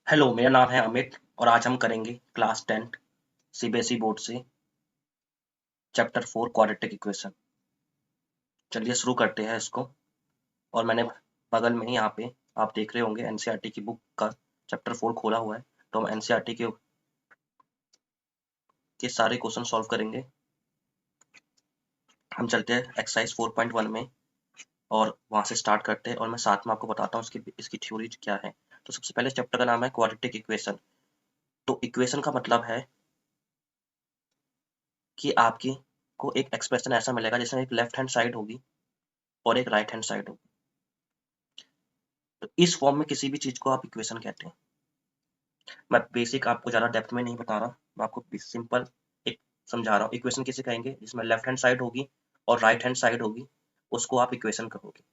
Hello, मेरा नाम है अमित और आज हम करेंगे क्लास 10 सीबीएसई बोर्ड से चैप्टर 4 क्वाड्रेटिक इक्वेशन। चलिए शुरू करते हैं इसको। और मैंने बगल में ही यहाँ पे आप देख रहे होंगे एनसीईआरटी की बुक का चैप्टर 4 खोला हुआ है, तो हम एनसीईआरटी के सारे क्वेश्चन सॉल्व करेंगे। हम चलते हैं एक्सरसाइज 4.1 में और वहाँ से स्टार्ट करते हैं और मैं साथ में आपको बताता हूँ इसकी थ्योरी क्या है। तो सबसे पहले चैप्टर का नाम है क्वाड्रेटिक इक्वेशन। तो इक्वेशन का मतलब है कि आपकी को एक एक्सप्रेशन ऐसा मिलेगा जिसमें एक लेफ्ट हैंड साइड होगी और एक राइट हैंड साइड होगी। तो इस फॉर्म में किसी भी चीज को आप इक्वेशन कहते हैं। मैं बेसिक आपको ज्यादा डेप्थ में नहीं बता रहा, मैं आपको सिंपल एक समझा रहा हूँ। इक्वेशन किसे कहेंगे? जिसमें लेफ्ट हैंड साइड होगी और राइट हैंड साइड होगी, उसको आप इक्वेशन कहोगे।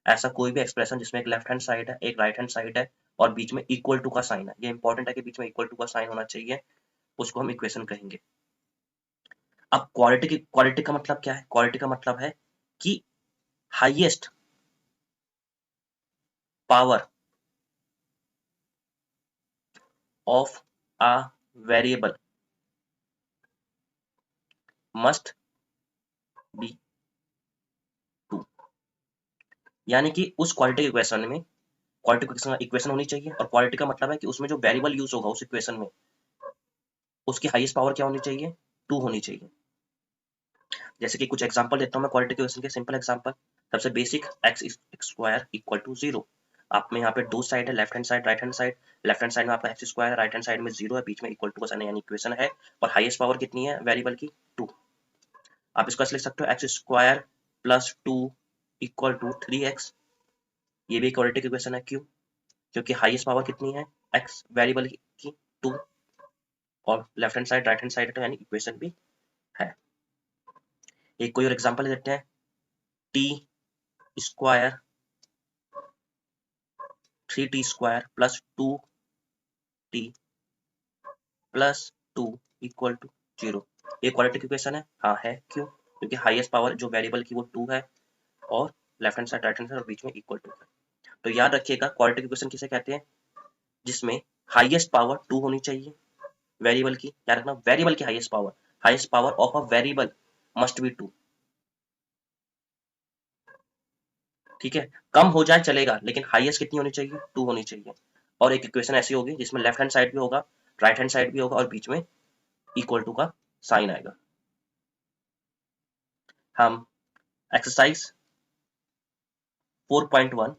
ऐसा कोई भी एक्सप्रेशन जिसमें एक लेफ्ट हैंड साइड है, एक राइट हैंड साइड है और बीच में इक्वल टू का साइन है, ये इंपॉर्टेंट है कि बीच में इक्वल टू का साइन होना चाहिए, उसको हम इक्वेशन कहेंगे। अब क्वालिटी का मतलब क्या है? क्वालिटी का मतलब है कि highest power of a variable must be two. यानी कि उस क्वालिटी इक्वेशन में क्वालिटी इक्वेशन होनी चाहिए, और क्वालिटी का मतलब है कि उसमें जो वेरिएबल यूज होगा उस इक्वेशन में, उसकी हाईएस्ट पावर क्या होनी चाहिए? 2 होनी चाहिए। जैसे कि कुछ एग्जांपल देता हूँ मैं क्वालिटी इक्वेशन के, सिंपल एग्जांपल। सबसे basic x square equal to 0। आप में यहाँ पे दो साइड है, left hand side, right hand side. Left hand side में आपका एक्स स्क्वायर है, राइट हैंड साइड में 0 है, बीच में इक्वल टू का साइन यानी इक्वेशन है। और हाईएस्ट पावर कितनी है वेरिएबल की? 2। आप इसको ऐसे लिख सकते हो, x square plus 2 equal to 3x। ये भी क्वालिटी इक्वेशन है। क्यों? क्योंकि हाईएस्ट पावर कितनी है एक्स वेरिएबल की? 2। और left hand side right hand side है, यानी इक्वेशन भी है। एक कोई और एग्जांपल देते हैं, T square 3t square plus 2t plus 2 equal to 0। ये क्वाड्रेटिक इक्वेशन है? हाँ है। क्यों? क्योंकि हाईएस्ट पावर जो वेरिएबल की वो 2 है और left hand side right hand side और बीच में इक्वल टू है। तो याद रखिएगा क्वाड्रेटिक इक्वेशन किसे कहते हैं? जिसमें हाईएस्ट पावर 2 होनी चाहिए वेरिएबल की। याद रखना, वेरिएबल की highest power of a variable must B 2। ठीक है, कम हो जाए चलेगा, लेकिन हाईएस्ट कितनी होनी चाहिए? 2 होनी चाहिए। और एक इक्वेशन ऐसी होगी जिसमें लेफ्ट हैंड साइड भी होगा, राइट हैंड साइड भी होगा और बीच में इक्वल टू का साइन आएगा। हम एक्सरसाइज 4.1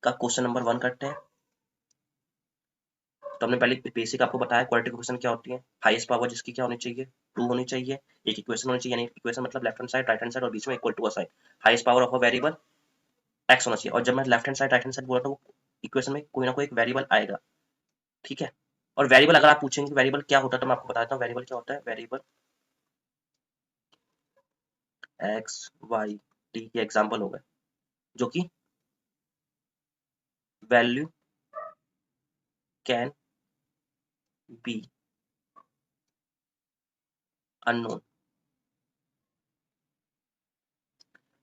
का क्वेश्चन नंबर 1 करते हैं। तो हमने पहले बेसिक आपको बताया क्वाड्रेटिक इक्वेशन क्या होती है। हाईएस्ट पावर जिसकी क्या होनी चाहिए? 2 होनी चाहिए। एक इक्वेशन होनी चाहिए, यानी इक्वेशन मतलब left hand side right hand side और बीच में इक्वल टू का sign. Highest power of a variable x होना चाहिए। और जब मैं left hand side right hand side बोला तो इक्वेशन में कोई ना कोई एक वेरिएबल आएगा। ठीक है, और वेरिएबल अगर आप पूछेंगे वेरिएबल क्या होता है, तो मैं आपको बता देता हूँ वेरिएबल क्या होता है। वेरिएबल एक्स वाई टी के एग्जाम्पल हो गए, जो कि वैल्यू कैन बी अननोन।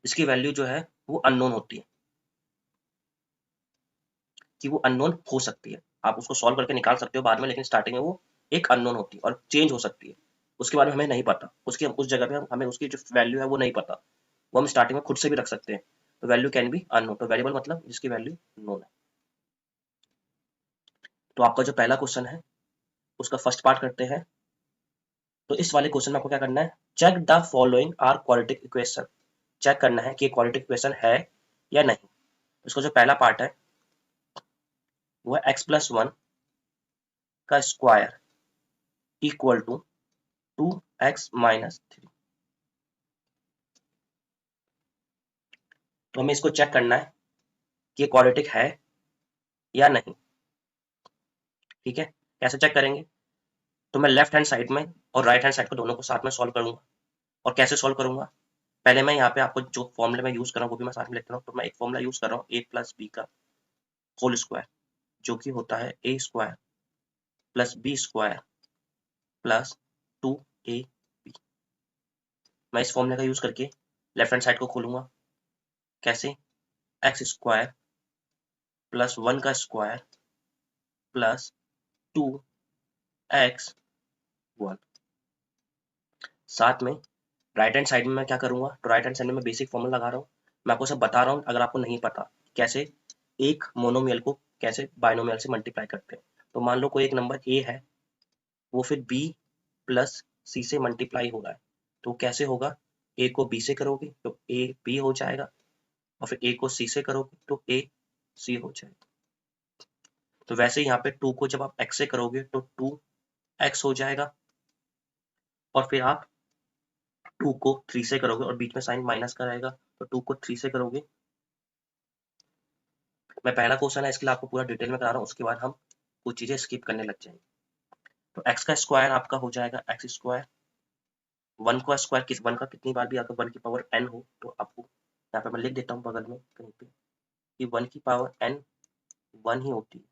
इसकी वैल्यू जो है वो अननोन होती है, कि वो अननोन हो सकती है। आप उसको सॉल्व करके निकाल सकते हो बाद में, लेकिन स्टार्टिंग में वो एक अननोन होती है और चेंज हो सकती है। उसके बारे में हमें नहीं पता, उसकी उस जगह पे हमें उसकी जो वैल्यू है वो नहीं पता, वो हम स्टार्टिंग में खुद से भी रख सकते हैं। तो वैल्यू कैन बी अननोन, तो वेरिएबल मतलब जिसकी वैल्यू नोन है। तो आपका जो पहला क्वेश्चन है उसका फर्स्ट पार्ट करते हैं। तो इस वाले क्वेश्चन में आपको क्या करना है? Check the following are quadratic equation. Check करना है कि क्वाड्रेटिक इक्वेशन है या नहीं। इसका जो पहला पार्ट है वो है एक्स प्लस 1 का square equal to 2x minus 3। तो हमें इसको चेक करना है कि ये क्वाड्रेटिक है या नहीं। ठीक है, कैसे चेक करेंगे? तो मैं लेफ्ट हैंड साइड में और राइट हैंड साइड को दोनों को साथ में सॉल्व करूंगा। और कैसे सॉल्व करूंगा? पहले मैं यहाँ पे आपको जो फॉर्मूले मैं यूज कर रहा हूँ वो भी मैं साथ में लिख रहा हूँ। तो मैं एक फॉर्मूला यूज कर रहा हूँ, ए प्लस बी का होल स्क्वायर, जो कि होता है A square plus B square plus 2ab। मैं इस फॉर्मूले का यूज करके लेफ्ट हैंड साइड को खोलूंगा। कैसे? एक्स स्क्वायर प्लस 1 का स्क्वायर प्लस 2x1। साथ में राइट हैंड साइड में मैं क्या करूंगा, तो राइट हैंड साइड में मैं बेसिक फॉर्मूला लगा रहा हूँ, मैं आपको सब बता रहा हूँ अगर आपको नहीं पता कैसे एक मोनोमियल को कैसे बाइनोमियल से मल्टीप्लाई करते हैं। तो मान लो कोई एक नंबर a है, वो फिर b प्लस c से मल्टीप्लाई हो रहा है, तो कैसे होगा, a को b से करोगे तो a b हो जाएगा, और फिर a को c से करोगे तो a c हो जाएगा। तो वैसे ही यहाँ पे 2 को जब आप x से करोगे तो 2x हो जाएगा, और फिर आप 2 को 3 से करोगे और बीच में साइन माइनस का रहेगा, तो 2 को 3 से करोगे। मैं पहला क्वेश्चन है इसके लिए आपको पूरा डिटेल में करा रहा हूँ, उसके बाद हम कुछ चीजें स्किप करने लग जाएंगे। तो x का स्क्वायर आपका हो जाएगा एक्स स्क्वायर, 1 का स्क्वायर किस 1 का कितनी बार भी अगर 1 की पावर n हो तो आपको यहाँ पे मैं लिख देता हूँ बगल में कहीं पे कि 1 की पावर n 1 ही होती है।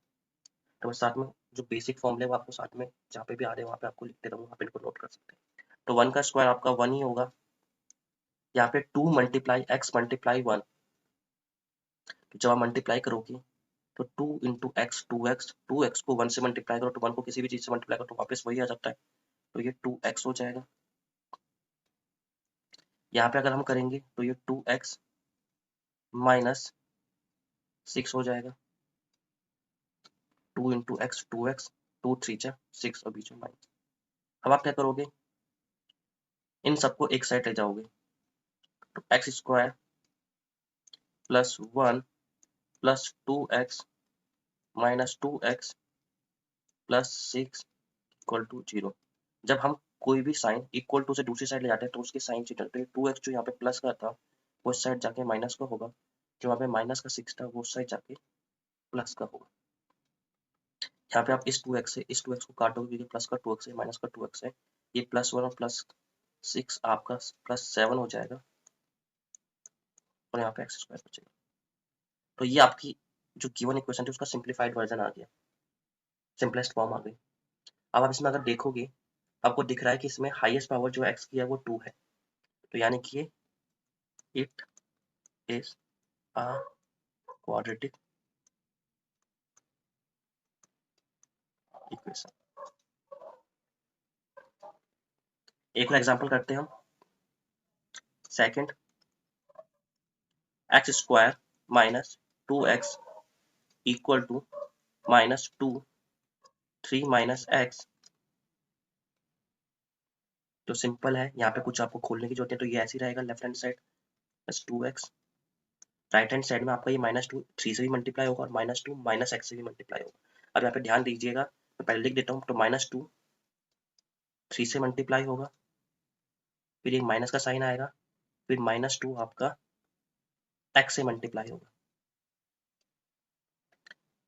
तो मैं साथ में जो बेसिक फॉर्मूले वो आपको साथ में जहाँ पे भी आ रहे हैं वहाँ पे आपको लिखते रहूँगा, आप इनको नोट कर सकते हैं। तो 1 का स्क्वायर आपका 1 ही होगा, यहाँ पे 2 मल्टीप्लाई एक्स मल्टीप्लाई 1, तो जब आप मल्टीप्लाई करोगे तो 2 इंटू एक्स 2x को 1 से मल्टीप्लाई करो तो 1 को किसी भी चीज से मल्टीप्लाई करो तो वापस वही आ जाता है, तो ये 2x हो जाएगा। यहाँ पे अगर हम करेंगे तो ये 2x माइनस 6 हो जाएगा, 2 इंटू एक्स 2x, 2 3 जा 6 और बीच में माइनस। अब आप क्या करोगे, इन सबको एक साइड ले जाओगे, तो x square plus 1 plus 2x minus 2x plus 6 equal to 0। जब हम कोई भी साइन इक्वल टू से दूसरी साइड ले जाते हैं तो उसके साइन चेंज होते हैं, 2x जो यहाँ पे प्लस का था वो इस साइड जाके माइनस का होगा, जो यहाँ पे माइनस का 6 था वो उस साइड जाके प्लस का होगा। यहाँ पे आप इस 2x से इस 2x को काटोगे, ये प्लस का 2x है माइनस का 2x है, ये +1 और +6 आपका +7 हो जाएगा, और यहाँ पे एक्स स्क्वायर बचेगा। तो ये आपकी जो गिवन इक्वेशन थी उसका सिंप्लीफाइड वर्जन आ गया, सिंपलेस्ट फॉर्म आ गई। अब आप इसमें अगर देखोगे आपको दिख रहा है कि इसमें हाईएस्ट पावर जो एक्स की है वो 2 है, तो यानी कि it is a quadratic equation. एक और एग्जांपल करते हैं हम, second x square minus 2x equal to -2 3 minus x. तो सिंपल है, यहाँ पे कुछ आपको खोलने की जरूरत है, तो ये ऐसे ही रहेगा left hand side plus 2x, right hand side में आपका ये -2 3 से भी मल्टीप्लाई होगा और -2 माइनस एक्स से भी मल्टीप्लाई होगा। अब यहाँ पे ध्यान दीजिएगा, तो पहले लिख देता हूँ, तो -2 3 से मल्टीप्लाई होगा, फिर एक माइनस का साइन आएगा, फिर -2 आपका एक्स से मल्टीप्लाई होगा,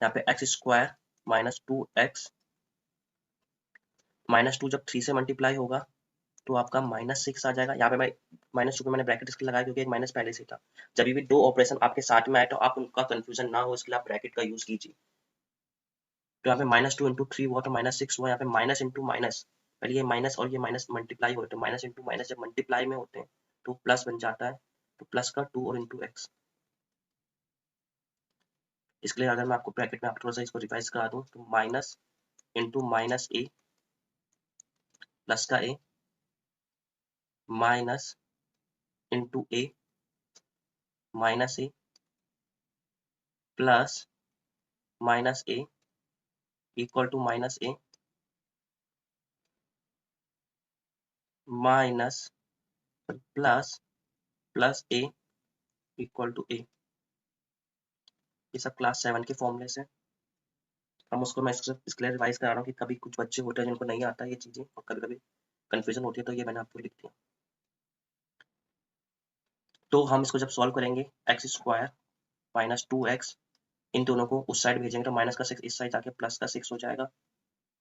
यहाँ पे एक्स स्क्वायर माइनस 2x -2 जब 3 से मल्टीप्लाई होगा तो आपका -6 आ जाएगा। यहाँ पे मैं -2 पे मैंने ब्रैकेट इसलिए लगाया क्योंकि एक माइनस पहले से था, जब भी दो ऑपरेशन आपके साथ में आए तो आप उनका कंफ्यूजन ना हो इसके लिए आप ब्रैकेट का यूज कीजिए। तो यहाँ पे -2 इंटू 3 हुआ तो -6 हुआ, यहाँ पे माइनस इंटू माइनस, पहले ये माइनस और ये माइनस मल्टीप्लाई हो रहे, तो माइनस इंटू माइनस जब मल्टीप्लाई में होते हैं तो प्लस बन जाता है, तो प्लस का 2 और इंटू एक्स। इसके लिए अगर मैं आपको ब्रैकेट में आप थोड़ा सा इसको रिवाइज करा दूं तो minus into minus A plus का A minus into A minus A plus minus A equal to minus A minus plus plus A equal to A. ये सब क्लास 7 के फॉर्मूले से हम उसको मैं इसलिए रिवाइज करा रहा हूँ कि कभी कुछ बच्चे होते हैं जिनको नहीं आता ये चीजें और कभी कभी कंफ्यूजन होती है, तो ये मैंने आपको लिख दिया। तो हम इसको जब सॉल्व करेंगे एक्स स्क्वायर माइनस 2x, इन दोनों को उस साइड भेजेंगे तो माइनस का 6 इस साइड जाके प्लस का 6 हो जाएगा,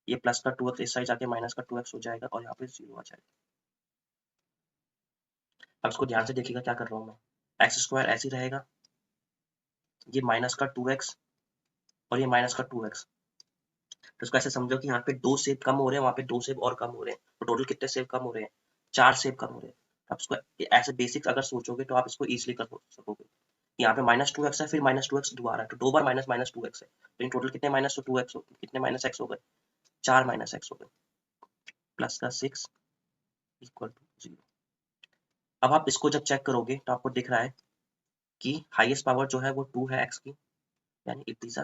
ये प्लस का 2x इस साइड जाके माइनस का 2x हो जाएगा और यहाँ पे 0 आ जाएगा। अब इसको ध्यान से देखिएगा क्या कर रहा हूँ मैं, एक्स स्क्वायर ऐसे ही रहेगा, ये माइनस का 2x और ये माइनस का 2x, तो इसको ऐसे समझो कि यहाँ पे 2 सेब कम हो रहे हैं, वहाँ पे 2 सेब और कम हो रहे हैं, तो टोटल कितने सेब कम हो रहे हैं, 4 सेब कम हो रहे हैं। आप इसको ऐसे बेसिक्स अगर सोचोगे तो आप इसको इजीली कर सकोगे। यहाँ पे -2x है, फिर -2x दोबारा है, तो 2 बार -2x है, तो इन टोटल कितने माइनस, तो 2x कितने -x हो गए, 4 -x हो गए, प्लस का 6 इक्वल टू 0। अब आप इसको जब चेक करोगे तो आपको दिख रहा है कि हाईएस्ट पावर जो है वो 2 है x की, यानी it is a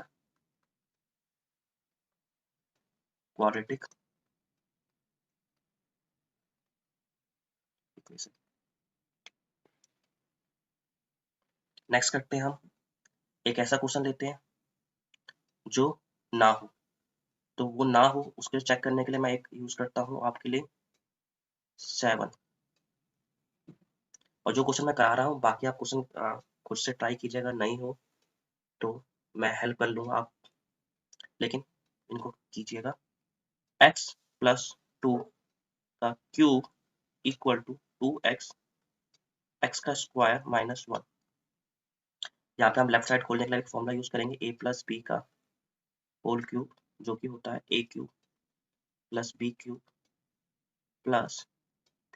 quadratic equation. Next करते हैं हम, एक ऐसा क्वेश्चन लेते हैं जो ना हो, तो वो ना हो उसको चेक करने के लिए मैं एक यूज करता हूँ आपके लिए 7, और जो क्वेश्चन मैं करा रहा हूँ बाकी आप क्वेश्चन खुद से ट्राई कीजिएगा, नहीं हो तो मैं हेल्प कर लूँगा आप, लेकिन इनको कीजिएगा। x प्लस 2 का cube equal to 2x, x का स्क्वायर माइनस 1। यहाँ पे हम लेफ्ट साइड खोलने के लिए एक फॉर्मूला यूज करेंगे, a प्लस बी का होल क्यूब, जो कि होता है a cube plus B cube plus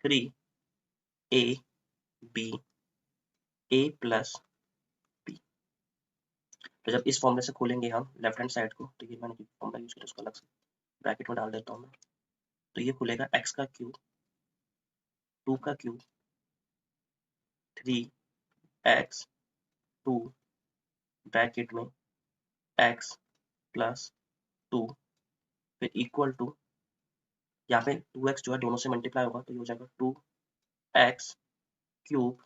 3 a b a plus b। तो जब इस फॉर्मूले से खोलेंगे हम लेफ्ट हैंड साइड को, तो ये मैंने फॉर्मूला यूज किया उसको अलग से ब्रैकेट में डाल देता हूँ मैं, तो ये खुलेगा x का क्यूब 2 का क्यूब 3x 2 ब्रैकेट में x प्लस 2, फिर इक्वल टू, यहाँ पे 2x जो है दोनों से मल्टीप्लाई होगा तो ये हो जाएगा 2x क्यूब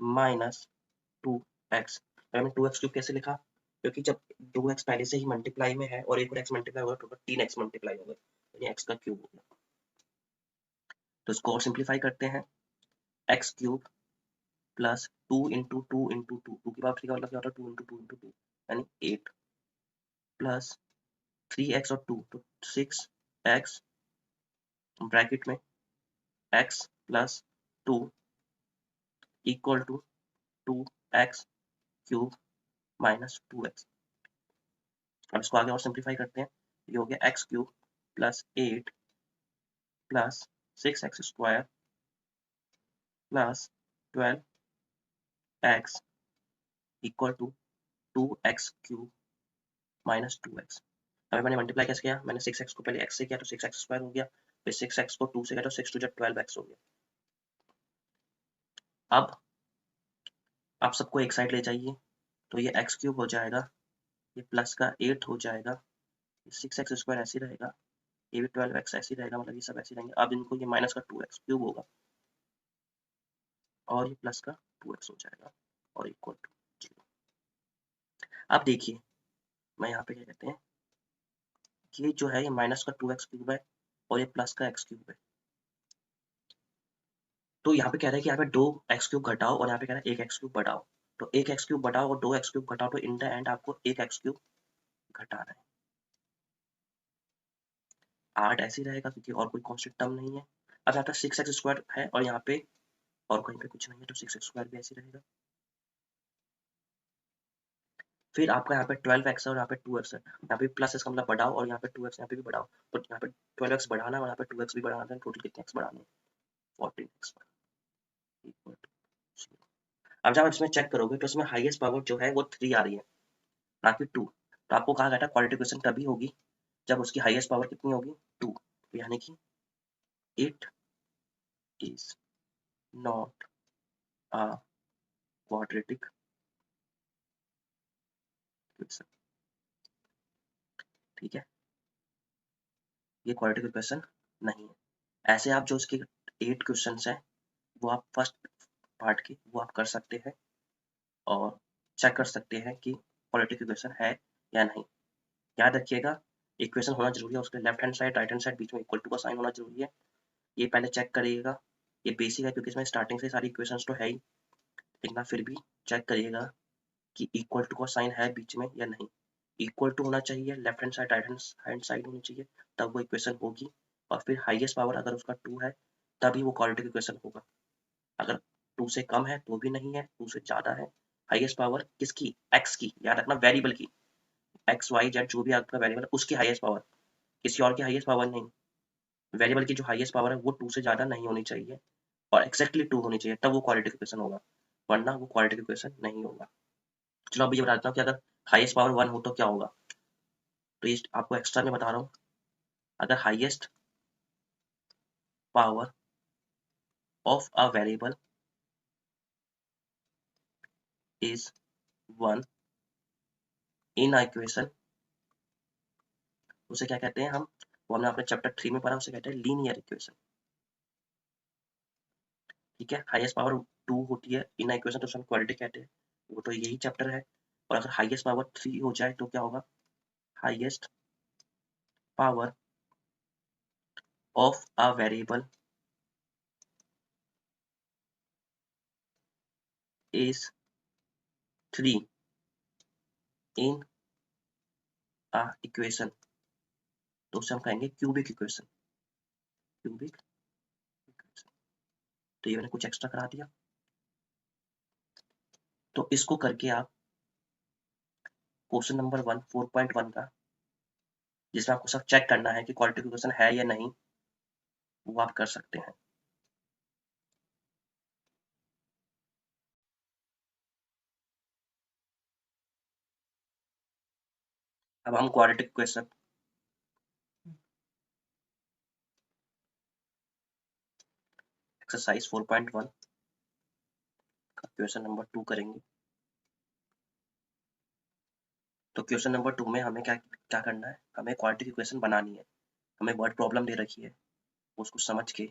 माइनस 2x। मैंने 2x क्यूब कैसे लिखा, क्योंकि जब 2x पहले से ही मल्टीप्लाई में है और एक और x मल्टीप्लाई होगा तो 3x मल्टीप्लाई होगा, यानी x का क्यूब होगा। तो इसको और सिंप्लीफाई करते हैं, x cube plus 2 into 2 into 2, 2 की पावर 3 का मतलब क्या होता है 2 इंटू 2 इंटू 2 यानी 8 प्लस 3x और 2 तो 6x ब्रैकेट में x plus 2 equal to 2x cube minus 2x। अब इसको आगे और सिंप्लीफाई करते हैं, ये हो गया x cube plus 8 plus 6x square plus 12x equal to 2x cube minus 2x। अभी मैंने मल्टीप्लाई कैसे किया, मैंने 6x को पहले x से किया तो 6x स्क्वायर हो गया, फिर 6x को 2 से किया तो 6 2 12x हो गया। अब आप सबको एक साइड ले जाइए, तो ये x क्यूब हो जाएगा, ये प्लस का 8 हो जाएगा, 6x स्क्वायर ऐसे रहेगा, ये भी 12x ऐसे रहेगा, मतलब ये सब ऐसे रहेंगे। अब इनको ये माइनस का 2x क्यूब होगा और ये प्लस का 2x हो जाएगा और इक्वल टू 0। अब देखिए मैं यहाँ पे क्या कहते हैं, ये जो है ये माइनस का 2x क्यूब है और ये प्लस का x क्यूब है, तो यहाँ पे कह रहा है कि यहाँ पे 2x क्यूब घटाओ और यहाँ पे कह रहा है 1x क्यूब बढ़ाओ, तो 1x क्यूब बढ़ाओ और 2x क्यूब घटाओ, तो इन द एंड आपको 1x क्यूब घटाना है। आर्ट ऐसे ही रहेगा क्योंकि और कोई कॉन्स्टेंट टर्म नहीं है। अब यहाँ पे 6x स्क्वायर है और यहाँ पे और कहीं पे कुछ नहीं है, तो 6x स्क्वायर भी ऐसे रहेगा। फिर आपका यहाँ पे 12x है और यहाँ पे 2x है, यहाँ पे प्लस इसका मतलब बढ़ाओ और यहाँ पे 2x यहाँ पे भी बढ़ाओ, तो यहाँ पे 12x बढ़ाना है और यहाँ पे 2x भी बढ़ाना है, टोटल कितने x बढ़ाने हैं 14x इक्वल टू 0। अब जब आप इसमें चेक करोगे तो इसमें हाईएस्ट पावर जो है वो 3 आ रही है, ना कि 2। तो आपको कहा गया था क्वाड्रेटिक इक्वेशन तभी होगी जब उसकी हाईएस्ट पावर कितनी होगी 2, यानी कि it is not a quadratic equation. ठीक है, ये क्वाड्रेटिक इक्वेशन नहीं है। ऐसे आप जो इसके 8 क्वेश्चंस हैं वो आप फर्स्ट पार्ट के वो आप कर सकते हैं और चेक कर सकते हैं कि क्वाड्रेटिक इक्वेशन है या नहीं। याद रखिएगा इक्वेशन होना जरूरी है, उसके left hand side right hand side बीच में इक्वल टू का साइन होना जरूरी है, ये पहले चेक करिएगा। ये बेसिक है क्योंकि इसमें स्टार्टिंग से सारी इक्वेशंस तो है ही, लेकिन फिर भी चेक करिएगा कि इक्वल टू का साइन है बीच में या नहीं। इक्वल टू होना चाहिए, left hand side right hand side होनी चाहिए, तब वो इक्वेशन होगी। और फिर हाईएस्ट पावर अगर उसका 2 है तभी वो क्वाड्रेटिक इक्वेशन होगा। अगर 2 से कम है तो भी नहीं है, 2 से ज़्यादा है, हाईएस्ट पावर किसकी, x की, याद रखना वेरिएबल की, एक्स वाई जेड जो भी आपका वेरिएबल है उसकी हाईएस्ट पावर, किसी और की हाईएस्ट पावर नहीं। वेरिएबल की जो हाईएस्ट पावर है वो 2 से ज़्यादा नहीं होनी चाहिए और एक्जैक्टली 2 होनी चाहिए, तब वो क्वाड्रेटिक इक्वेशन होगा। वरना वो क्वाड्रेटिक इक्वेशन नहीं होगा। चलो अभी ये बताता हूँ कि अगर हाईएस्ट पावर 1 हो तो क्या होगा। तो ये आपको एक्स्ट्रा में बता रहा हूँ, अगर highest power of a variable is 1 in a equation, उसे क्या कहते हैं हम, वो हमने अपने चैप्टर 3 में पढ़ा, उसे कहते हैं लीनियर इक्वेशन। ठीक है, हाईएस्ट पावर 2 होती है इन इक्वेशन तो उसे हम क्वाड्रेटिक कहते हैं, वो तो यही चैप्टर है। और अगर हाईएस्ट पावर 3 हो जाए तो क्या होगा, highest power of a variable is 3 in a equation, तो उसे हम कहेंगे क्यूबिक इक्वेशन। क्यूबिक इक्वेशन, तो ये मैंने कुछ एक्स्ट्रा करा दिया। तो इसको करके आप क्वेश्चन नंबर 1 4.1 का, जिसमें आपको सब चेक करना है कि क्वाड्रेटिक इक्वेशन है या नहीं, वो आप कर सकते हैं। अब हम क्वाड्रेटिक इक्वेशन एक्सरसाइज 4.1 का क्वेश्चन नंबर 2 करेंगे। तो क्वेश्चन नंबर 2 में हमें क्या क्या करना है, हमें क्वाड्रेटिक इक्वेशन बनानी है। हमें वर्ड प्रॉब्लम दे रखी है, उसको समझ के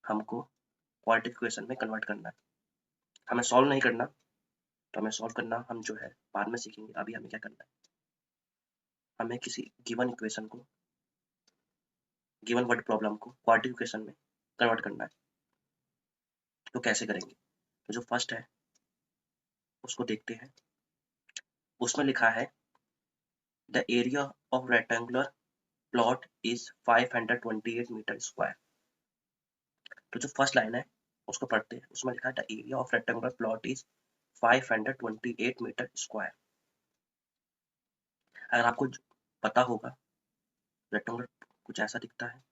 हमको क्वाड्रेटिक इक्वेशन में कन्वर्ट करना है। हमें सॉल्व नहीं करना, तो हमें सॉल्व करना हम जो है बाद में सीखेंगे। अभी हमें क्या करना है, हमें किसी गिवन इक्वेशन को, गिवन वर्ड प्रॉब्लम को क्वाड्रेटिक इक्वेशन में कन्वर्ट करना है। तो कैसे करेंगे, तो जो फर्स्ट है उसको देखते हैं। उसमें लिखा है the area of rectangular plot is 528 metre square. तो जो फर्स्ट लाइन है उसको पढ़ते हैं। उसमें लिखा है the area of rectangular plot is 528 metre square. अगर आपको पता होगा रेक्टेंगुलर कुछ ऐसा दिखता है,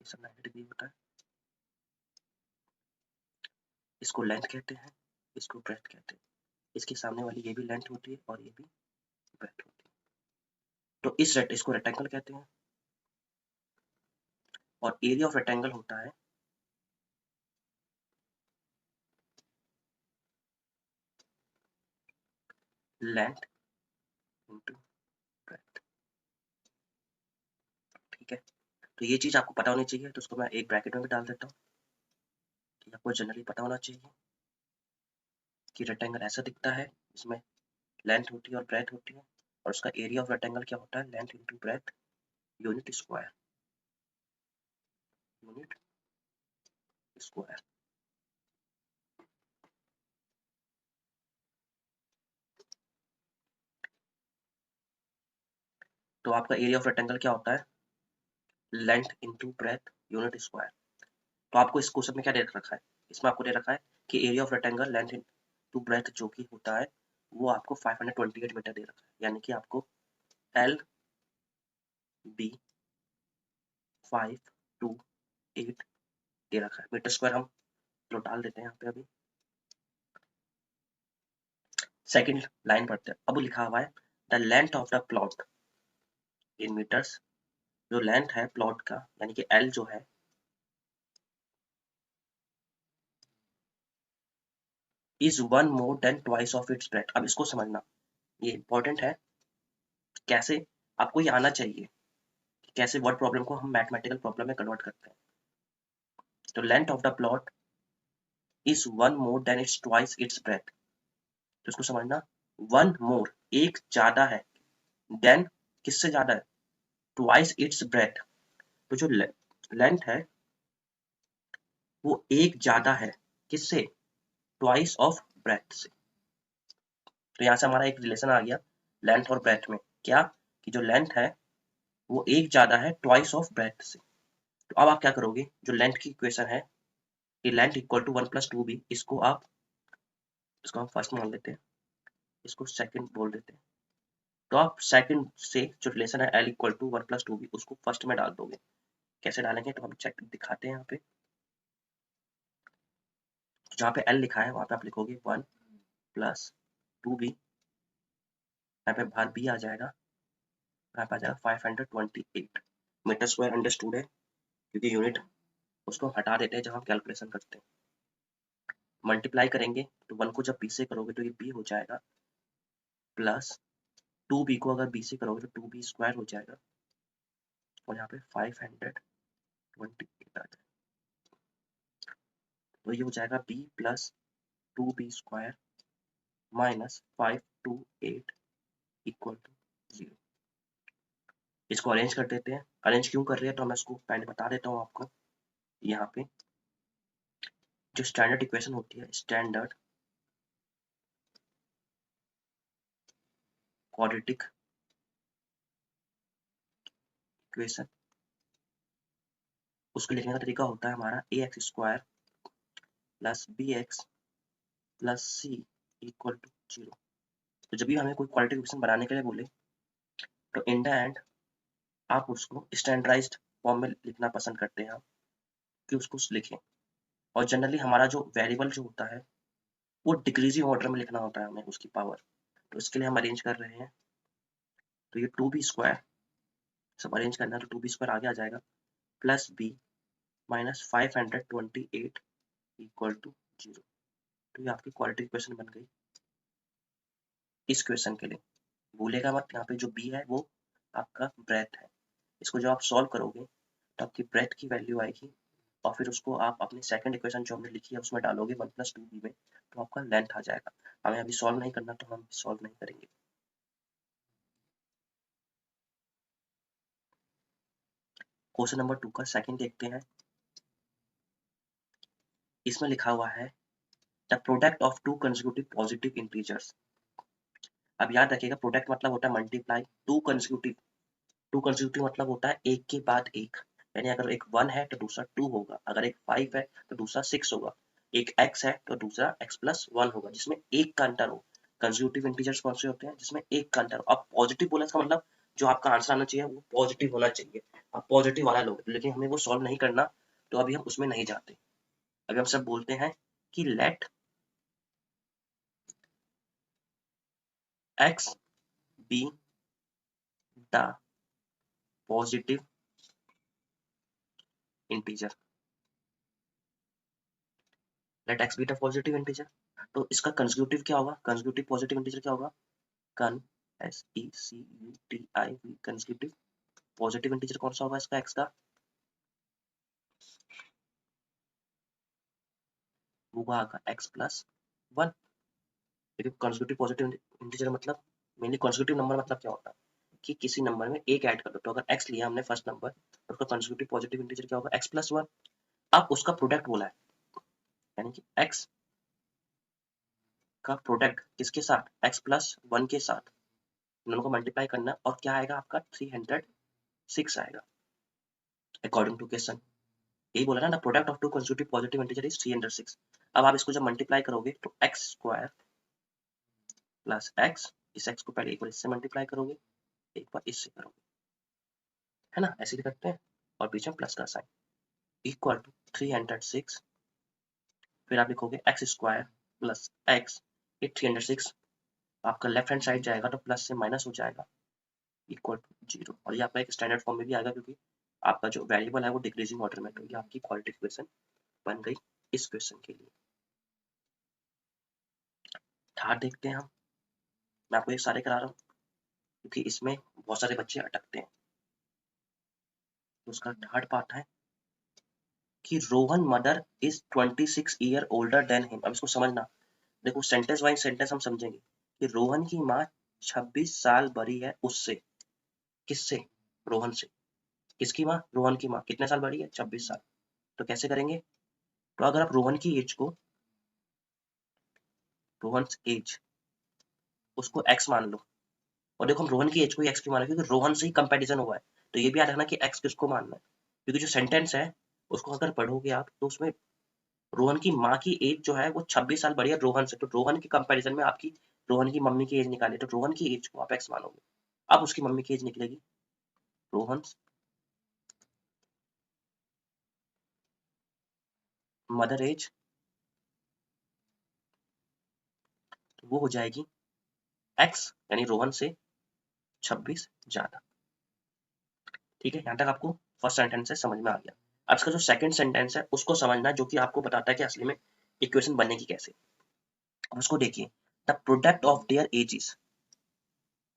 ये सब 90 डिग्री होता है। इसको लेंथ कहते हैं, इसको ब्रेथ कहते हैं। इसके सामने वाली ये भी लेंथ होती है और ये भी ब्रेथ होती है। तो इसको रेक्टेंगल कहते हैं। और एरिया ऑफ रेक्टेंगल होता है लेंथ इनटू ब्रेथ। ठीक है, तो ये चीज आपको पता होनी चाहिए, तो उसको मैं एक ब्रैकेट में भी डाल देता हूँ कि आपको जनरली पता होना चाहिए कि रेक्टेंगल ऐसा दिखता है, इसमें लेंथ होती है और ब्रेथ होती है। और उसका एरिया ऑफ रेक्टेंगल क्या होता है, length into breadth unit square, unit square. तो आपका एरिया ऑफ रेक्टेंगल क्या होता है, length into breadth unit square. तो आपको इस क्वेश्चन में क्या दे रखा है, इसमें आपको दे रखा है कि area of rectangle length into breadth जो कि होता है वो आपको 528 मीटर दे रखा है। यानी कि आपको एल बी 528 दे रखा है। मीटर स्क्वायर हम तो डाल देते हैं यहाँ पे। अभी सेकंड लाइन पढ़ते हैं। अब लिखा हुआ है the length of the plot in metres. जो लेंथ है प्लॉट का यानी कि एल जो है is 1 more than twice of its breadth. अब इसको समझना, ये इंपॉर्टेंट है। कैसे, आपको ये आना चाहिए कि कैसे वर्ड प्रॉब्लम को हम मैथमेटिकल प्रॉब्लम में कन्वर्ट करते हैं। तो length of the plot is 1 more then it's twice its breath. तो इसको समझना, 1 मोर एक ज्यादा है, देन किससे ज्यादा है, ट्वाइस इट्स ब्रेथ। तो जो लेंथ है वो एक ज्यादा है किससे, ट्वाइस ऑफ ब्रेथ से। तो यहाँ से हमारा एक रिलेशन आ गया लेंथ और ब्रेथ में, क्या कि जो लेंथ है वो एक ज्यादा है ट्वाइस ऑफ ब्रेथ से। तो अब आप क्या करोगे, जो लेंथ की इक्वेशन है कि लेंथ इक्वल टू 1+2b, इसको हम फर्स्ट मान लेते हैं, इसको सेकंड बोल देते हैं। तो आप सेकंड से जो रिलेशन है L इक्वल टू 1+2b उसको फर्स्ट में डाल दोगे। कैसे डालेंगे तो हम चेक दिखाते हैं यहाँ पे। जहाँ पे L लिखा है वहाँ पे आप लिखोगे 1 प्लस 2b, यहाँ पे बाहर b आ जाएगा, यहाँ पे आ जाएगा 528 मीटर स्क्वायर अंडरस्टूड है, क्योंकि यूनिट उसको हटा देते हैं जब हम कैलकुलेशन करते हैं। मल्टीप्लाई करेंगे तो 1 को जब b से करोगे तो ये b हो जाएगा, प्लस 2b को अगर b से करोगे तो 2b स्क्वायर हो जाएगा, और यहाँ पे 528 आ जाएगा, तो ये हो जाएगा b plus 2b square minus 528 equal to 0। इसको अरेंज कर देते हैं। अरेंज क्यों कर रहे हैं तो मैं इसको पहले बता देता हूँ आपको। यहाँ पे जो स्टैंडर्ड इक्वेशन होती है, स्टैंडर्ड क्वाड्रेटिक इक्वेशन, उसको लिखने का तरीका होता है हमारा ax square plus bx plus c equal to 0। तो जब भी हमें कोई क्वाड्रेटिक इक्वेशन बनाने के लिए बोले तो इन द एंड आप उसको स्टैंडर्डाइज्ड फॉर्म में लिखना पसंद करते हैं कि उसको लिखें, और जनरली हमारा जो वेरिएबल जो होता है वो डिक्रीजिंग ऑर्डर में लिखना होता है हमें उसकी पावर। तो इसके लिए हम अरेंज कर रहे हैं, तो ये 2b स्क्वायर सब अरेंज करना है, तो 2b स्क्वायर आगे आ जाएगा plus b minus 528 equal to 0। तो ये आपकी क्वाड्रेटिक इक्वेशन बन गई इस क्वेश्चन के लिए। भूलेगा मत, यहाँ पे जो b है वो आपका ब्रेथ है। इसको जब आप सॉल्व करोगे तो आपकी ब्रेथ की वैल्यू आएगी, और फिर उसको आप अपनी सेकंड इक्वेशन जो हमने लिखी है उसमें डालोगे 1 प्लस 2b में, तो आपका लेंथ आ जाएगा। हमें अभी सॉल्व नहीं करना तो हम सॉल्व नहीं करेंगे। क्वेश्चन नंबर 2 का सेकंड देखते हैं। इसमें लिखा हुआ है the product of to consecutive positive integers. अब याद रखिएगा, प्रोडक्ट मतलब होता है मल्टीप्लाई, टू कंसेक्यूटिव मतलब होता है एक के बाद एक, यानी अगर एक 1 है तो दूसरा 2 होगा, अगर एक 5 है तो दूसरा 6 होगा, एक x है तो दूसरा x प्लस 1 होगा, जिसमें एक का अंतर हो। कंसेक्यूटिव इंटीजर्स कौन से होते हैं जिसमें एक का अंतर हो। अब पॉजिटिव बोला इसका मतलब जो आपका आंसर आना चाहिए वो पॉजिटिव होना चाहिए, आप पॉजिटिव वाला लोग, लेकिन हमें वो सॉल्व नहीं करना, तो अभी हम उसमें नहीं जाते। अभी हम सब बोलते हैं कि let x be the positive integer, let x be the positive integer। तो इसका कंसेक्यूटिव क्या होगा, कंसेक्यूटिव पॉजिटिव इंटीजर क्या होगा, कन SECUTIV कंसेक्यूटिव पॉजिटिव इंटीजर कौन सा होगा इसका x का, वो होगा x प्लस 1। देखिए कंसेक्यूटिव पॉजिटिव इंटीजर मतलब मेनली कंसेक्यूटिव नंबर मतलब क्या होता है कि किसी नंबर में एक ऐड कर दो, तो अगर x लिया हमने फर्स्ट नंबर तो उसका कंसेक्यूटिव पॉजिटिव इंटीजर क्या होगा, x प्लस 1। अब उसका प्रोडक्ट बोला है, यानी कि x का प्रोडक्ट किसके साथ, x प्लस 1 के साथ, दोनों को मल्टीप्लाई करना, और क्या आएगा आपका 306 आएगा अकॉर्डिंग टू क्वेश्चन। यही बोला ना, the product of to consecutive positive integer is 306। अब आप इसको जब मल्टीप्लाई करोगे तो x स्क्वायर प्लस x, इस x को पहले एक बार इससे मल्टीप्लाई करोगे, एक बार इससे करोगे, है ना, ऐसे ही करते हैं, और पीछे प्लस का साइन इक्वल टू 306। फिर आप लिखोगे x स्क्वायर प्लस x, ये 306 आपका लेफ्ट हैंड साइड जाएगा तो प्लस से माइनस हो जाएगा इक्वल टू 0, और ये आपका एक स्टैंडर्ड फॉर्म में भी आएगा क्योंकि आपका जो वेरिएबल है वो डिक्रीजिंग ऑर्डर में, तो ये आपकी क्वाड्रेटिक इक्वेशन बन गई इस क्वेश्चन के लिए। थर्ड देखते हैं हम, मैं आपको ये सारे करा रहा हूँ क्योंकि इसमें बहुत सारे बच्चे अटकते हैं। तो उसका थर्ड पार्ट है कि Rohan mother is 26 year older than him. अब इसको समझना, देखो सेंटेंस वाइज सेंटेंस हम समझेंगे कि रोहन की माँ 26 साल बड़ी है उससे, किससे, रोहन से। किसकी माँ, रोहन की माँ कितने साल बड़ी है, 26 साल। तो कैसे करेंगे, तो अगर आप रोहन की एज को, रोहन एज उसको x मान लो, और देखो हम रोहन की एज को x क्यों माना, क्योंकि रोहन से ही कंपैरिजन हुआ है। तो ये भी याद रखना कि x किसको मानना है, क्योंकि जो सेंटेंस है उसको अगर पढ़ोगे आप तो उसमें रोहन की माँ की एज जो है वो 26 साल बड़ी है रोहन से, तो रोहन के कंपैरिजन में आपकी रोहन की मम्मी की एज निकाली, तो रोहन की एज को आप x मानोगे। अब उसकी मम्मी की एज निकलेगी रोहन मदर एज तो वो हो जाएगी x यानी रोहन से 26 ज्यादा। ठीक है, यहाँ तक आपको फर्स्ट सेंटेंस से समझ में आ गया। अब इसका जो सेकंड सेंटेंस है उसको समझना, जो कि आपको बताता है कि असली में इक्वेशन बनेगी कैसे। अब उसको देखिए, the product of there edges,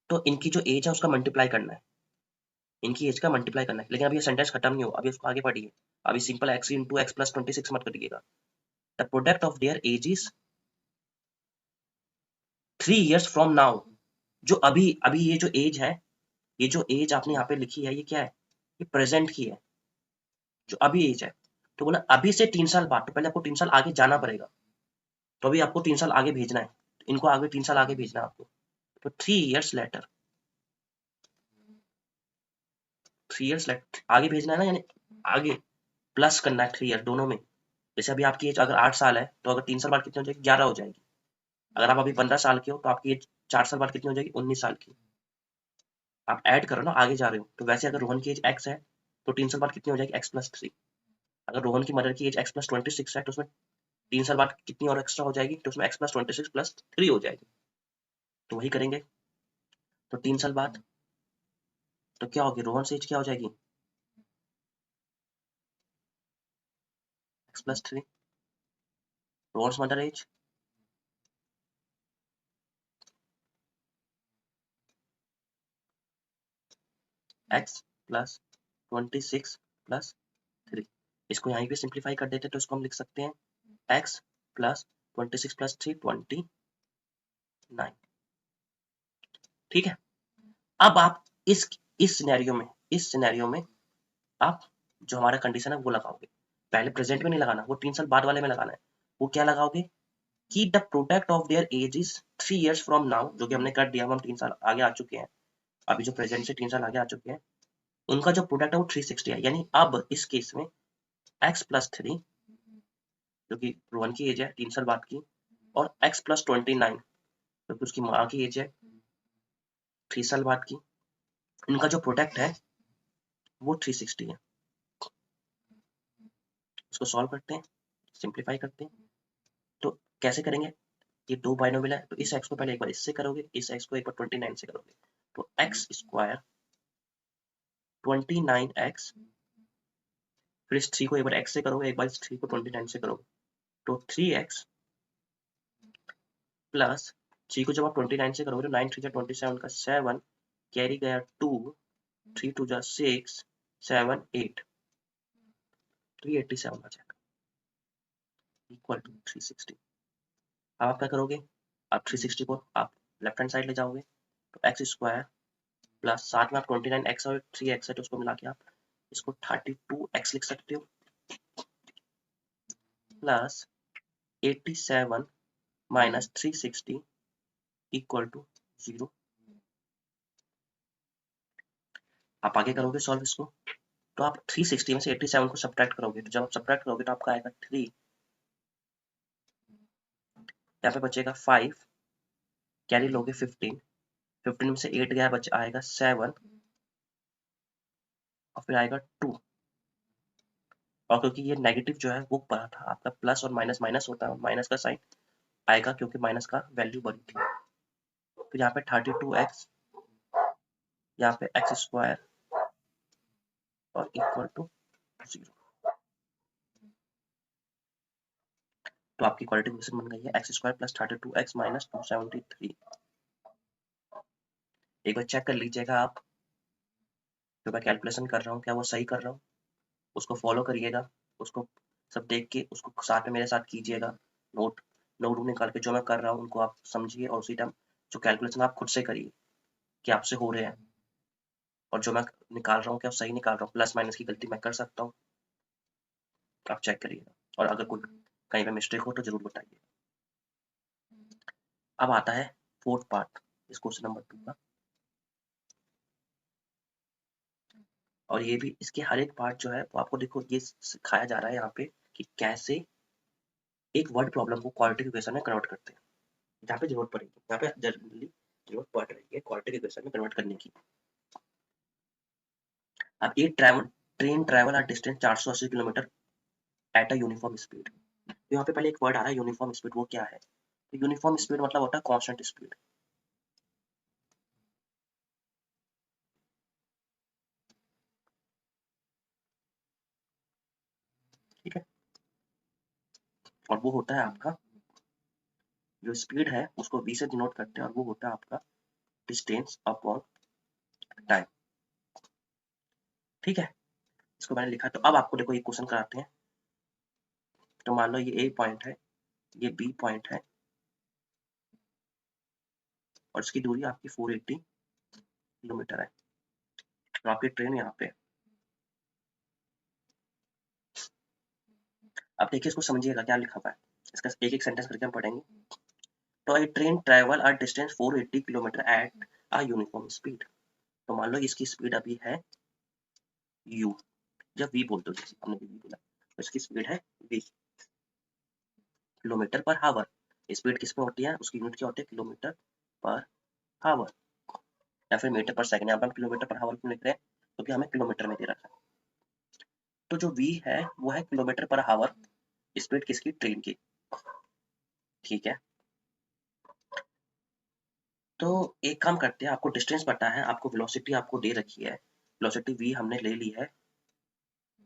तो इनकी जो एज है उसका मल्टीप्लाई करना है, इनकी एज का मल्टीप्लाई करना है। लेकिन अभी ये सेंटेंस खत्म नहीं हुआ, अभी उसको आगे पढ़िए। अभी simple x into x plus 26 मत करिएगा। The product of there edges 3 years from now, जो अभी अभी ये जो एज है, ये जो एज आपने यहाँ पे लिखी है, ये क्या है, ये प्रेजेंट की है, जो अभी एज है। तो बोला अभी से 3 साल बाद, तो पहले आपको 3 साल आगे जाना पड़ेगा, तो अभी आपको 3 साल आगे भेजना है, इनको आगे 3 साल आगे भेजना है आपको। तो 3 years लेटर, 3 years लेटर आगे भेजना है ना, यानी आगे प्लस करना है 3 years दोनों में। जैसे अभी आपकी एज अगर 8 साल है, तो अगर 3 साल बाद कितनी हो जाएगी, 11 हो जाएगी। अगर आप अभी 15 साल के हो, तो आपकी एज 4 साल बाद कितनी हो जाएगी, 19 साल की। आप ऐड करो ना, आगे जा रहे हो। तो वैसे अगर रोहन की एज x है, तो 3 साल बाद कितनी हो जाएगी, x प्लस 3। अगर रोहन की मदर की एज x प्लस 26 है, तो उसमें 3 साल बाद कितनी और एक्स्ट्रा हो जाएगी, तो उसमें x प्लस 26 प्लस 3 हो जाएगी। तो वही करेंगे। तो 3 साल बाद तो क्या होगी, रोहन से एज क्या हो जाएगी, x plus 3। Rohan mother age x plus 26 plus 3। इसको यहीं पे सिंप्लीफाई कर देते, तो इसको हम लिख सकते हैं x प्लस 26 प्लस 3 29। ठीक है, अब आप इस सिनेरियो में आप जो हमारा कंडीशन है वो लगाओगे। पहले प्रेजेंट में नहीं लगाना, वो 3 साल बाद वाले में लगाना है। वो क्या लगाओगे कि the product of their age is 3 years from now, जो कि हमने कर दिया, हम 3 साल आगे आ चुके हैं। अभी जो प्रेजेंट से 3 साल आगे आ चुके हैं, उनका जो प्रोडक्ट है वो 360 है। यानी अब इस केस में x प्लस 3, जो कि रोहन की एज है 3 साल बाद की, और x प्लस 29, जो कि उसकी माँ की एज है 3 साल बाद की, इनका जो प्रोडक्ट है वो 360 है। इसको सॉल्व करते हैं, सिंप्लीफाई करते हैं। तो कैसे करेंगे, ये दो बाइनोमियल है, तो इस x को पहले एक बार इससे करोगे, इस x को एक बार 29 से करोगे, तो x स्क्वायर 29x, फिर इस 3 को एक बार x से करोगे, एक बार इस 3 को 29 से करोगे, तो 3x प्लस 3 को जब आप 29 से करोगे, तो 9 3 27 का 7 कैरी गया 2, 3 2 6 7 8, 387 आ जाएगा इक्वल टू 360। अब आप क्या करोगे, आप 360 को आप लेफ्ट हैंड साइड ले जाओगे, तो एक्स स्क्वायर प्लस साथ में आप 29x और 3x है, तो उसको मिला के आप इसको 32x लिख सकते हो, प्लस 87 माइनस 360 इक्वल टू 0। आप आगे करोगे सॉल्व इसको, तो आप 360 में से 87 को सब्ट्रैक्ट करोगे, तो जब आप सब्ट्रैक्ट करोगे तो आपका आएगा 3, यहाँ पे बचेगा 5, कैरी लोगे 15, 15 में से 8 गया, बच आएगा 7, और फिर आएगा 2। और क्योंकि ये नेगेटिव जो है वो पड़ा था, आपका प्लस और माइनस माइनस होता है, माइनस का साइन आएगा क्योंकि माइनस का वैल्यू बड़ी थी। फिर यहाँ पे 32x, यहाँ पे एक्स स्क्वायर और इक्वल टू 0। तो आपकी क्वालिटी इक्वेशन बन गई है x square plus 32x minus 273। एक बार चेक कर लीजिएगा आप, जो मैं कैलकुलेशन कर रहा हूँ क्या वो सही कर रहा हूँ, उसको फॉलो करिएगा, उसको सब देख के उसको साथ में मेरे साथ कीजिएगा। नोट नोट निकाल के जो मैं कर रहा हूँ उनको आप समझिए, और उसी टाइम जो कैलकुलेशन आप खुद से करिए कि आपसे हो रहे हैं, और जो मैं निकाल रहा हूँ क्या सही निकाल रहा हूँ, प्लस माइनस की गलती मैं कर सकता हूँ, आप चेक करिएगा, और अगर कोई कहीं पे मिस्टेक हो तो जरूर बताइए। अब आता है फोर्थ पार्ट इस क्वेश्चन नंबर 2 का, और ये भी इसके हर एक पार्ट जो है वो आपको देखो ये सिखाया जा रहा है यहाँ पे कि कैसे एक वर्ड प्रॉब्लम को क्वाड्रेटिक इक्वेशन में कन्वर्ट करते हैं। जहाँ पे जरूरत पड़ेगी, यहाँ पे जनरली जरूरत पड़ रही है क्वाड्रेटिक इक्वेशन में कन्वर्ट करने की। अब ये train travel at distance 480 kilometre at a uniform speed. तो यहाँ पे पहले एक वर्ड आ रहा है यूनिफॉर्म स्पीड, वो क्या है? तो यूनिफॉर्म स्पीड मतलब होता है कांस्टेंट स्पीड। ठीक है, और वो होता है आपका जो स्पीड है उसको v से डिनोट करते हैं, और वो होता है आपका डिस्टेंस अपॉन टाइम। ठीक है, इसको मैंने लिखा। तो अब आपको देखो ये क्वेश्चन कराते हैं। तो मान लो ये ए पॉइंट है, ये बी पॉइंट है, और इसकी दूरी आपकी 480 किलोमीटर है। तो आपकी ट्रेन यहाँ पे। अब देखिए इसको समझिएगा क्या लिखा हुआ है, इसका एक एक सेंटेंस करके हम पढ़ेंगे। तो a train travel a distance 480 kilometre at a uniform speed. तो मान लो इसकी स्पीड अभी है u, जब v बोलते हो, जैसे हमने v बोला, तो इसकी स्पीड है v किलोमीटर पर हावर। स्पीड किस में होती है, उसकी यूनिट क्या होती है, किलोमीटर पर हावर, या फिर मीटर पर सेकंड। यहाँ पर हम किलोमीटर पर हावर क्यों लिख रहे हैं, क्योंकि हमें किलोमीटर में दे रखा है। तो जो v है वो है किलोमीटर पर हावर, स्पीड किसकी, ट्रेन की। ठीक है, तो एक काम करते हैं, आपको डिस्टेंस पता है, आपको वेलोसिटी आपको दे रखी है, वेलोसिटी v हमने ले ली है,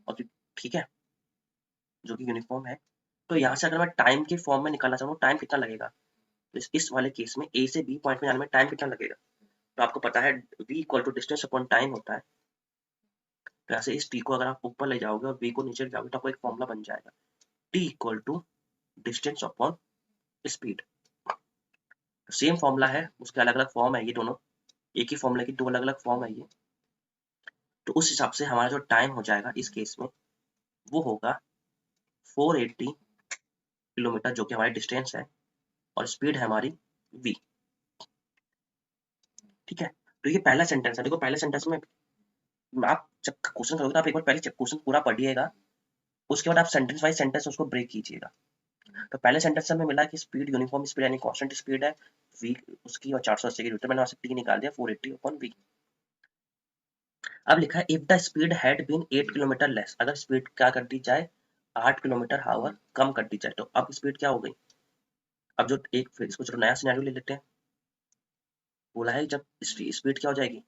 और ठीक है, जो कि यूनिफॉर्म है। तो यहाँ से अगर मैं टाइम के फॉर्म में निकालना चाहूँ, टाइम कितना लगेगा, तो इस वाले केस में ए से बी पॉइंट में जाने में टाइम कितना लगेगा। तो आपको पता है v equal to distance upon time होता है। तो यहाँ से इस t को अगर आप ऊपर ले जाओगे और v को नीचे ले जाओगे तो आपको एक फॉर्मूला बन जाएगा, t equal to distance upon speed. Same formula है, उसके अलग अलग फॉर्म है, ये दोनों एक ही फॉर्मूले की दो अलग अलग फॉर्म है ये। तो उस हिसाब से हमारा जो टाइम हो जाएगा इस केस में वो होगा 480 किलोमीटर, जो कि हमारी डिस्टेंस है, और स्पीड है हमारी v। ठीक है, तो ये पहला सेंटेंस है। देखो पहले सेंटेंस में आप जब क्वेश्चन करोगे तो आप एक बार पहले क्वेश्चन पूरा पढ़िएगा, उसके बाद आप सेंटेंस वाइज सेंटेंस उसको ब्रेक कीजिएगा। तो पहले सेंटेंस से हमें मिला कि स्पीड यूनिफॉर्म स्पीड यानी कांस्टेंट स्पीड है v उसकी, और 480 की, तो मैंने वहां से t निकाल दिया 480 अपॉन v। अब लिखा है if the speed had been 8 kilometre less, अगर स्पीड क्या कर दी जाए, 8 किलोमीटर हावर कम कर दी जाए, तो अब स्पीड क्या हो गई। अब जो एक, फिर इसको चलो नया सिनेरियो ले लेते हैं। बोला है जब स्पीड क्या हो जाएगी,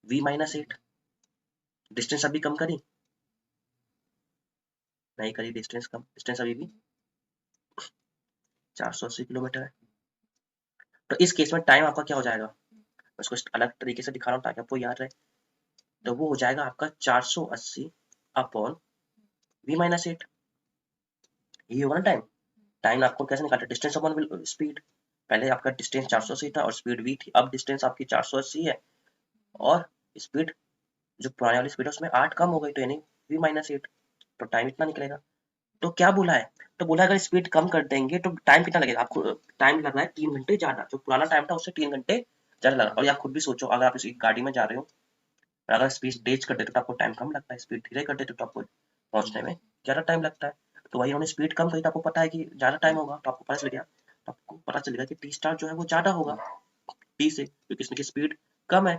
v माइनस 8। डिस्टेंस अभी कम करी, नहीं करी डिस्टेंस कम, डिस्टेंस अभी भी 480 किलोमीटर है। तो इस केस में टाइम आपका क्या हो जाएगा, मैं इसको अलग तरीके से दिखा रहा हूँ ताकि आपको याद रहे। तो वो हो जाएगा आपका 480 अपॉन v माइनस 8, ये होगा ना टाइम। टाइम आपको कैसे निकालना, डिस्टेंस अपॉन स्पीड। पहले आपका डिस्टेंस 480 था और स्पीड v थी, अब डिस्टेंस आपकी 480 है, और स्पीड जो पुराने वाली स्पीड है उसमें 8 कम हो गई, तो यानी v माइनस 8, तो टाइम इतना निकलेगा। तो क्या बोला है, तो बोला अगर स्पीड कम कर देंगे तो टाइम कितना लगेगा आपको, टाइम लग रहा है 3 घंटे ज्यादा, जो पुराना टाइम था उससे 3 घंटे ज्यादा लगा। और आप खुद भी सोचो, अगर आप इस गाड़ी में जा रहे हो, अगर स्पीड तेज कर देते तो आपको टाइम कम लगता है, स्पीड धीरे कर देते तो आपको पहुंचने में ज्यादा टाइम लगता है। तो वही उन्होंने स्पीड कम करी तो आपको पता है कि ज्यादा टाइम होगा, तो आपको पता चल गया, तो आपको पता चलेगा कि टी स्टार जो है वो ज्यादा होगा टी से, क्योंकि इसमें की स्पीड कम है।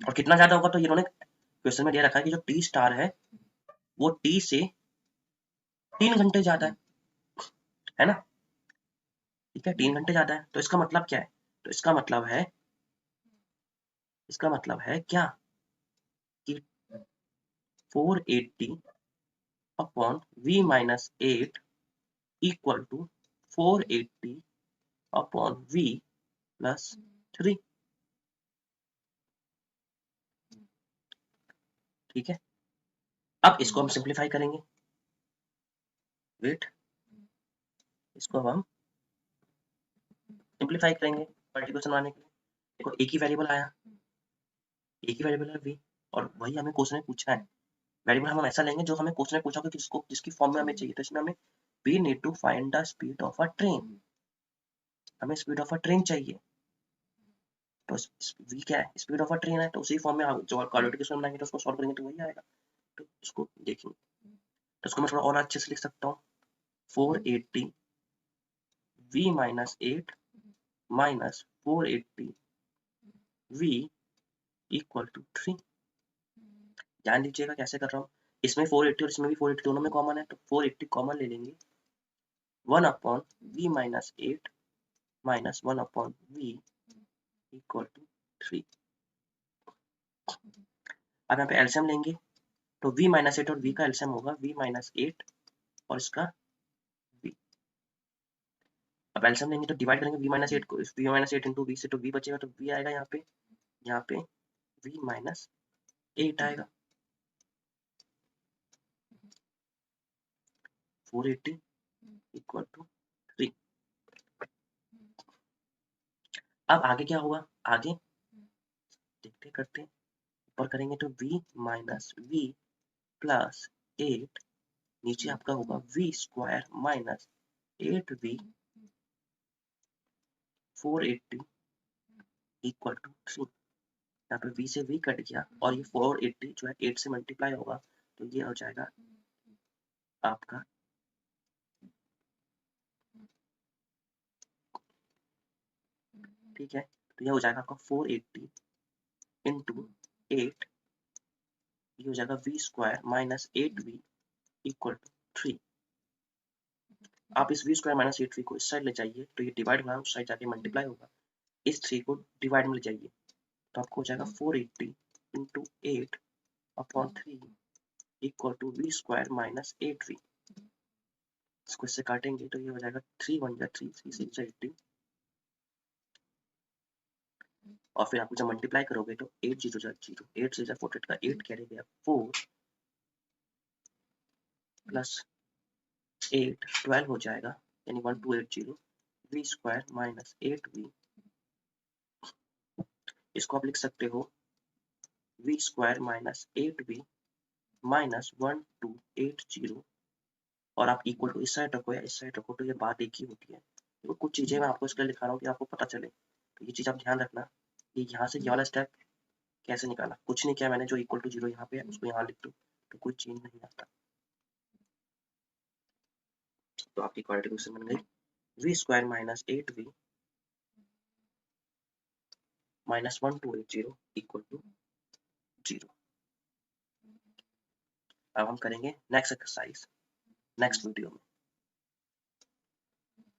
और कितना ज्यादा होगा, तो इन्होंने क्वेश्चन में दिया रखा है कि जो टी स्टार है वो टी से 3 घंटे ज्यादा है ना। ठीक है, 3 घंटे ज्यादा है, तो इसका मतलब क्या है, तो इसका मतलब है क्या, कि 480 upon v minus 8 equal to 480 upon v plus 3। ठीक है, अब इसको हम सिंप्लीफाई करेंगे, वेट, इसको हम सिंप्लीफाई करेंगे मल्टीप्लिकेशन बनाने के लिए। देखो एक ही वेरिएबल आया, एक ही वेरिएबल है v, और वही हमें क्वेश्चन में पूछा है। वेरिएबल हम ऐसा लेंगे जो हमें क्वेश्चन में पूछा होगा कि जिसको जिसकी फॉर्म में हमें चाहिए। तो इसमें हमें we need to find the speed of a train, हमें स्पीड ऑफ अ ट्रेन चाहिए। तो वी क्या है, स्पीड ऑफ अ ट्रेन है, तो उसी फॉर्म में हम जो क्वाड्रेटिक इक्वेशन बनाएंगे तो उसको सॉल्व करेंगे तो वही आएगा। तो इसको देखेंगे, तो इसको मैं थोड़ा और अच्छे से लिख सकता हूँ, 480 v minus 8 minus 480 v equal to 3। ध्यान दीजिएगा कैसे कर रहा हूँ, इसमें 480 और इसमें भी 480 दोनों में कॉमन है, तो 480 कॉमन ले लेंगे। 1/v minus 8 minus 1/v equal to 3। अब यहाँ पे एलसीएम लेंगे तो v माइनस 8 और v का एलसीएम होगा v माइनस 8 और इसका v। अब एलसीएम लेंगे तो डिवाइड करेंगे v माइनस 8 को, v माइनस 8 इंटू v से, तो v बचेगा, तो v आएगा यहाँ पे v माइनस 8 आएगा। 480 इक्वल टू 3। अब आगे क्या होगा, आगे देखते करते हैं। ऊपर करेंगे तो v माइनस v प्लस 8, नीचे आपका होगा v square minus 8v 480 equal to 3। यहाँ पे v से v कट गया और ये 480 जो है 8 से मल्टीप्लाई होगा, तो ये हो जाएगा आपका ठीक है। तो यह हो जाएगा आपका 480 इंटू 8, ये हो जाएगा v square minus 8v equal to 3। आप इस v स्क्वायर माइनस 8v को इस साइड ले जाइए तो ये डिवाइड होगा, उस साइड जाके मल्टीप्लाई होगा। इस 3 को डिवाइड में ले जाइए तो आपको हो जाएगा 480 into 8 upon 3 equal to v square minus 8v। इसको इससे काटेंगे तो ये हो जाएगा 3 1 जा 3 3 6 80, और फिर आपको जब मल्टीप्लाई करोगे तो 8 0 जा 0, 8 से जा 48 का 8 कैरी गया 4 प्लस 8 12 हो जाएगा, यानी 1280 v स्क्वायर माइनस 8v। इसको आप लिख सकते हो v square minus 8v minus 1280, और आप इक्वल टू इस साइड रखो या इस साइड रखो तो ये बात एक ही होती है। तो कुछ चीज़ें मैं आपको इसके लिए लिखा रहा हूँ कि आपको पता चले, तो ये चीज़ आप ध्यान रखना कि यहाँ से ये वाला स्टेप कैसे निकाला। कुछ नहीं किया मैंने, जो इक्वल टू 0 यहाँ पे है उसको यहाँ लिख दो तो कोई चेंज नहीं आता। तो आपकी क्वाड्रेटिक इक्वेशन बन गई v square minus 8v minus 1280 equal to 0। अब हम करेंगे नेक्स्ट एक्सरसाइज नेक्स्ट वीडियो में।